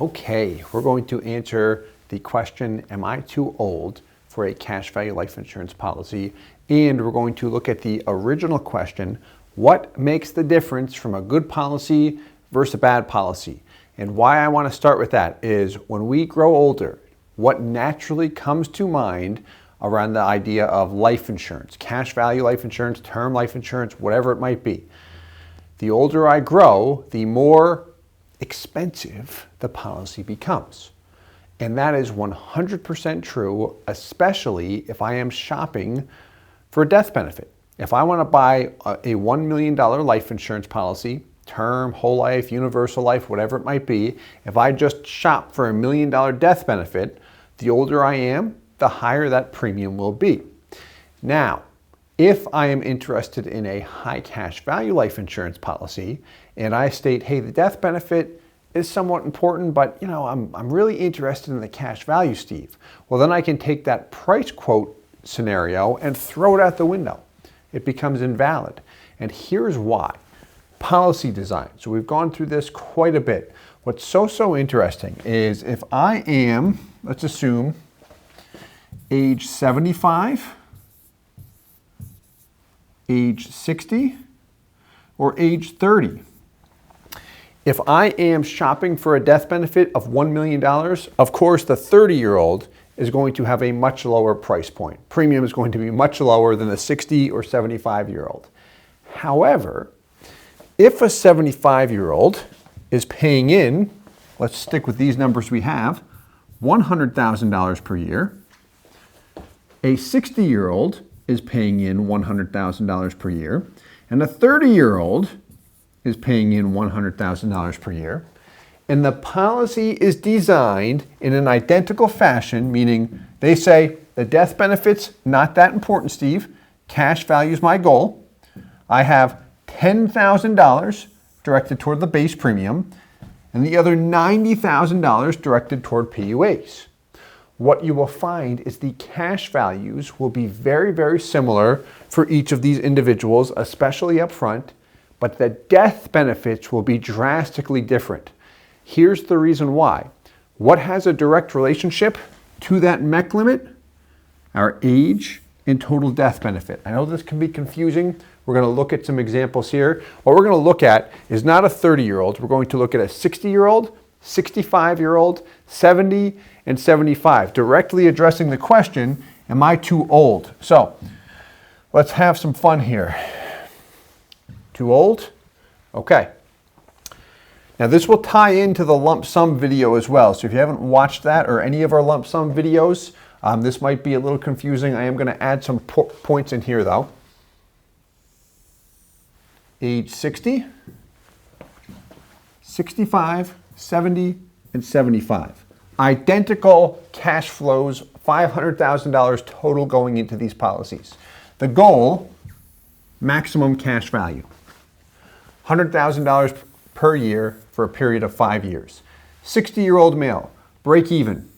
Okay, we're going to answer the question, am I too old for a cash value life insurance policy? And we're going to look at the original question, what makes the difference from a good policy versus a bad policy? And why I want to start with that is when we grow older, what naturally comes to mind around the idea of life insurance, cash value life insurance, term life insurance, whatever it might be. The older I grow, the more expensive the policy becomes. And that is 100% true, especially if I am shopping for a death benefit. If I want to buy a $1 million life insurance policy, term, whole life, universal life, whatever it might be, if I just shop for $1 million death benefit, the older I am, the higher that premium will be. Now, if I am interested in a high cash value life insurance policy and I state, hey, the death benefit is somewhat important, but I'm really interested in the cash value, Steve. Well, then I can take that price quote scenario and throw it out the window. It becomes invalid. And here's why. Policy design. So we've gone through this quite a bit. What's so interesting is if I am, let's assume, age 75, age 60, or age 30. If I am shopping for a death benefit of $1 million, of course the 30-year-old is going to have a much lower price point. Premium is going to be much lower than the 60 or 75-year-old. However, if a 75-year-old is paying in, let's stick with these numbers we have, $100,000 per year, a 60-year-old is paying in $100,000 per year, and a 30-year-old is paying in $100,000 per year, and the policy is designed in an identical fashion, meaning they say the death benefit's not that important, Steve. Cash value is my goal. I have $10,000 directed toward the base premium, and the other $90,000 directed toward PUAs. What you will find is the cash values will be very similar for each of these individuals, especially up front, but the death benefits will be drastically different. Here's the reason why. What has a direct relationship to that MEC limit? Our age and total death benefit. I know this can be confusing. We're going to look at some examples here. What we're going to look at is not a 30-year-old. We're going to look at a 60-year-old, 65-year-old, 70, and 75, directly addressing the question, am I too old? So let's have some fun here. Too old? Okay. Now this will tie into the lump sum video as well. So if you haven't watched that or any of our lump sum videos, this might be a little confusing. I am going to add some points in here though. Age 60, 65, 70, and 75. Identical cash flows, $500,000 total going into these policies. The goal, maximum cash value. $100,000 per year for a period of 5 years. 60-year-old male, break even.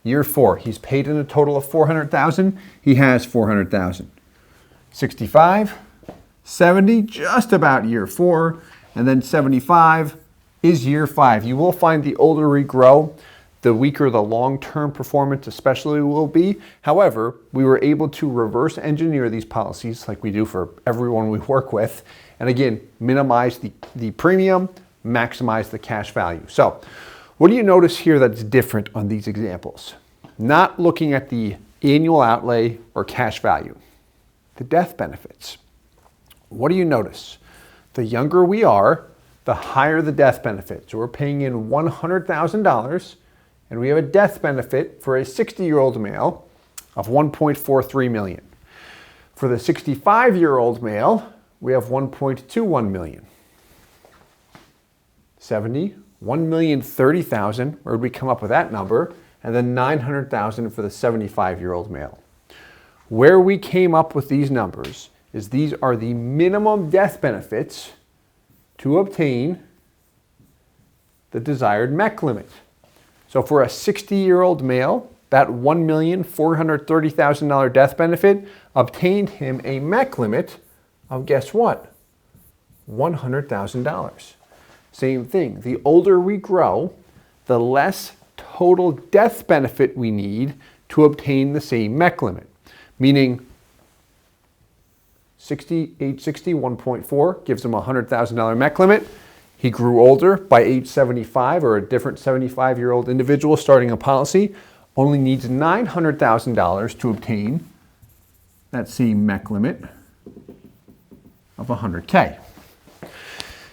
Year 4, he's paid in a total of $400,000. He has $400,000. 65, 70, just about year 4, and then 75 is year 5. You will find the older we grow, the weaker the long-term performance especially will be. However, we were able to reverse engineer these policies like we do for everyone we work with. And again, minimize the premium, maximize the cash value. So what do you notice here that's different on these examples? Not looking at the annual outlay or cash value. The death benefits. What do you notice? The younger we are, the higher the death benefit. So we're paying in $100,000 and we have a death benefit for a 60-year-old male of $1.43 million. For the 65-year-old male, we have $1.21 million. 70, $1,030,000, where did we come up with that number? And then $900,000 for the 75-year-old male. Where we came up with these numbers is these are the minimum death benefits to obtain the desired MEC limit. So for a 60-year-old male, that $1,430,000 death benefit obtained him a MEC limit of, guess what? $100,000. Same thing. The older we grow, the less total death benefit we need to obtain the same MEC limit. Meaning age 60, 1.4 gives him a $100,000 MEC limit. He grew older by age 75, or a different 75-year-old individual starting a policy only needs $900,000 to obtain that same MEC limit of 100K.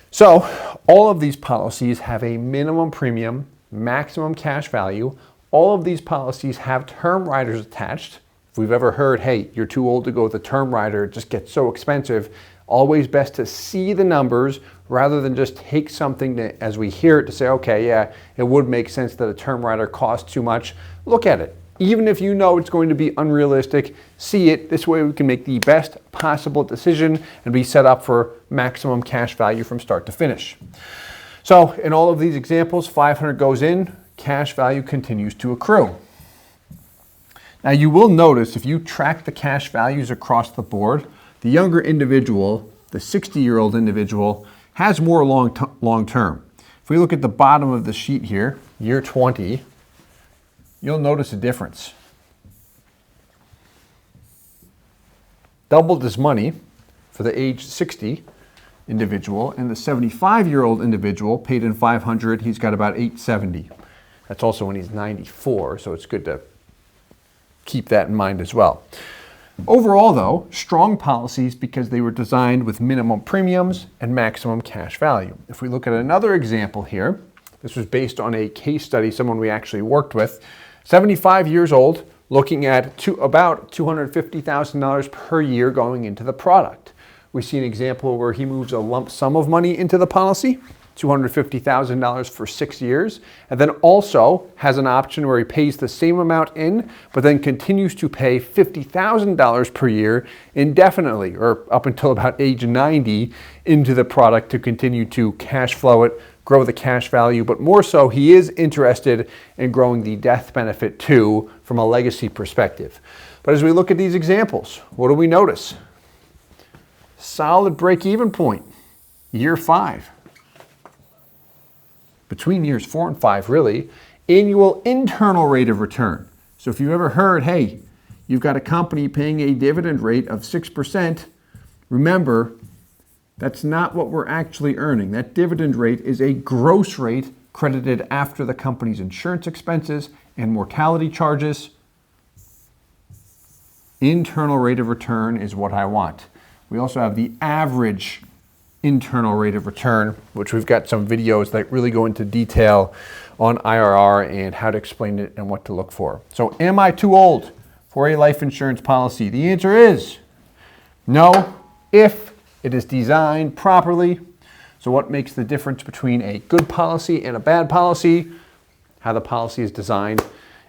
So all of these policies have a minimum premium, maximum cash value. All of these policies have term riders attached. If we've ever heard, hey, you're too old to go with the term rider, it just gets so expensive, always best to see the numbers rather than just take something as we hear it to say, okay, yeah, it would make sense that a term rider costs too much. Look at it. Even if you know it's going to be unrealistic, see it. This way we can make the best possible decision and be set up for maximum cash value from start to finish. So in all of these examples, 500 goes in, cash value continues to accrue. Now you will notice if you track the cash values across the board, the younger individual, the 60-year-old individual, has more long term. If we look at the bottom of the sheet here, year 20, you'll notice a difference. Doubled his money for the age 60 individual, and the 75-year-old individual paid in 500, he's got about 870. That's also when he's 94, so it's good to keep that in mind as well. Overall though, strong policies because they were designed with minimum premiums and maximum cash value. If we look at another example here, this was based on a case study, someone we actually worked with, 75 years old, looking at about $250,000 per year going into the product. We see an example where he moves a lump sum of money into the policy, $250,000 for 6 years, and then also has an option where he pays the same amount in, but then continues to pay $50,000 per year indefinitely, or up until about age 90 into the product to continue to cash flow it, grow the cash value, but more so he is interested in growing the death benefit too from a legacy perspective. But as we look at these examples, what do we notice? Solid break-even point, year 5. Between years 4 and 5, really, annual internal rate of return. So if you've ever heard, hey, you've got a company paying a dividend rate of 6%, remember, that's not what we're actually earning. That dividend rate is a gross rate credited after the company's insurance expenses and mortality charges. Internal rate of return is what I want. We also have the average internal rate of return, which we've got some videos that really go into detail on IRR and how to explain it and what to look for. So am I too old for a life insurance policy? The answer is no, if it is designed properly. So what makes the difference between a good policy and a bad policy? How the policy is designed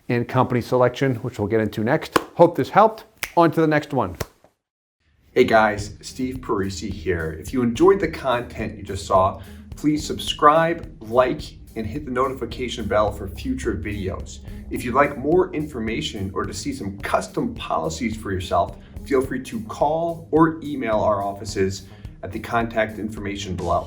and company selection, which we'll get into next. Hope this helped. On to the next one. Hey guys, Steve Parisi here. If you enjoyed the content you just saw, please subscribe, like, and hit the notification bell for future videos. If you'd like more information or to see some custom policies for yourself, feel free to call or email our offices at the contact information below.